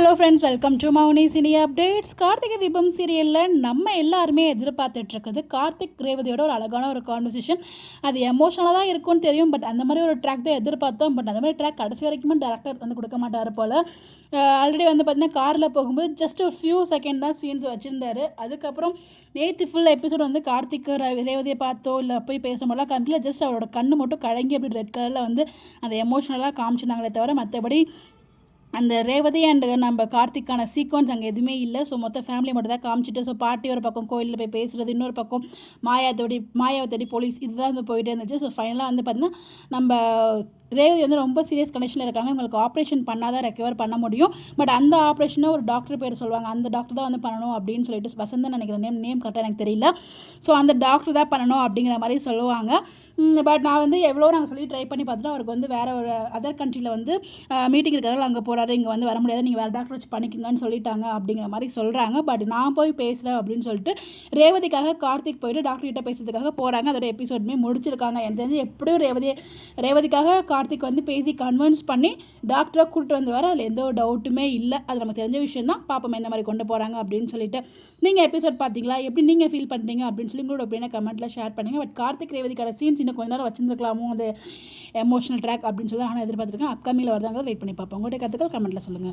Hello friends, welcome to Mouni cine updates. Karthigai Deepam சீரியலில் நம்ம எல்லாருமே எதிர்பார்த்துட்ருக்குது கார்த்திக் ரேவதியோட ஒரு அழகான ஒரு கான்வர்சேஷன். அது எமோஷனலாக தான் இருக்கும்னு தெரியும், பட் அந்த மாதிரி ஒரு ட்ராக் தான் எதிர்பார்த்தோம். பட் அந்த மாதிரி ட்ராக் கடைசி வரைக்குமே டேரக்டர் வந்து கொடுக்க மாட்டார் போல். ஆல்ரெடி வந்து பார்த்திங்கன்னா காரில் போகும்போது ஜஸ்ட் ஒரு ஃபியூ செகண்ட் தான் சீன்ஸ் வச்சுருந்தாரு. அதுக்கப்புறம் நேற்று ஃபுல் எபிசோட் வந்து கார்த்திக் ரேவதியை பார்த்தோ இல்லை போய் பேசும்போதெல்லாம் காமிக்கல. ஜஸ்ட் அவரோட கண்ணு மட்டும் கலங்கி அப்படி ரெட் கலரில் வந்து அந்த எமோஷனலாக காமிச்சிருந்தாங்களே தவிர மற்றபடி அந்த ரேவதி அண்ட் நம்ம கார்த்திக்கான சீக்வன்ஸ் அங்கே எதுவுமே இல்லை. ஸோ மொத்த ஃபேமிலி மட்டும் தான் காமிச்சிட்டு, ஸோ பாட்டி ஒரு பக்கம் கோயிலில் போய் பேசுகிறது, இன்னொரு பக்கம் மாயாவை தேடி போலீஸ், இதுதான் வந்து போயிட்டே இருந்துச்சு. ஸோ ஃபைனலாக வந்து பார்த்திங்கன்னா நம்ம ரேவதி வந்து ரொம்ப சீரியஸ் கண்டிஷனில் இருக்காங்க. உங்களுக்கு ஆப்ரேஷன் பண்ணால் தான் ரெக்கவர் பண்ண முடியும். பட் அந்த ஆப்ரேஷனை ஒரு டாக்டர் பேர் சொல்லுவாங்க, அந்த டாக்டர் தான் வந்து பண்ணணும் அப்படின்னு சொல்லிட்டு, வசந்தன் நினைக்கிறேன் நேம் கரெக்டாக எனக்கு தெரியல. ஸோ அந்த டாக்டர் தான் பண்ணணும் அப்படிங்கிற மாதிரி சொல்லுவாங்க. பட் நான் வந்து எவ்வளோ நாங்கள் சொல்லி ட்ரை பண்ணி பார்த்துட்டு அவருக்கு வந்து வேறு ஒரு அதர் கண்ட்ரியில் வந்து மீட்டிங் இருக்கிறதால அங்கே போகிறாரு, இங்கே வந்து வர முடியாது, நீங்கள் வேறு டாக்டர் வச்சு பண்ணிக்கோங்கன்னு சொல்லிட்டாங்க அப்படிங்கிற மாதிரி சொல்கிறாங்க. பட் நான் போய் பேசுகிறேன் அப்படின்னு சொல்லிட்டு ரேவதிக்காக கார்த்திக் போயிட்டு டாக்டர் கிட்ட பேசுறதுக்காக போகிறாங்க. அதோட எபிசோடுமே முடிச்சிருக்காங்க. எனக்கு தெரிஞ்சு எப்படியும் ரேவதிக்காக கார்த்திக் வந்து பேசி கன்வின்ஸ் பண்ணி டாக்டரை கூப்பிட்டு வந்துடுவார். அதில் எந்த ஒரு டவுட்டுமே இல்லை. அது நமக்கு தெரிஞ்ச விஷயம் தான். பாப்போம் எந்த மாதிரி கொண்டு போகிறாங்க அப்படின்னு சொல்லிட்டு. நீங்கள் எபிசோட் பார்த்தீங்களா, எப்படி நீங்கள் ஃபீல் பண்ணுறீங்க அப்படின்னு சொல்லி உங்களோட ஒப்பீனியனை கமெண்ட்டில் ஷேர் பண்ணுங்கள். பட் கார்த்திக் ரேவதிக்கான சீன்ஸ் இன்னும் கொஞ்ச நேரம் வச்சுருக்கலாமோ அந்த எமோஷனல் ட்ராக் அப்படின்னு சொல்லி நான் எதிர்பார்த்துருக்கேன். அப்கமிங்கில் வருதாங்க வெயிட் பண்ணி பார்ப்போம். உங்களுடைய கருத்துக்கள் கமெண்ட்டில் சொல்லுங்கள்.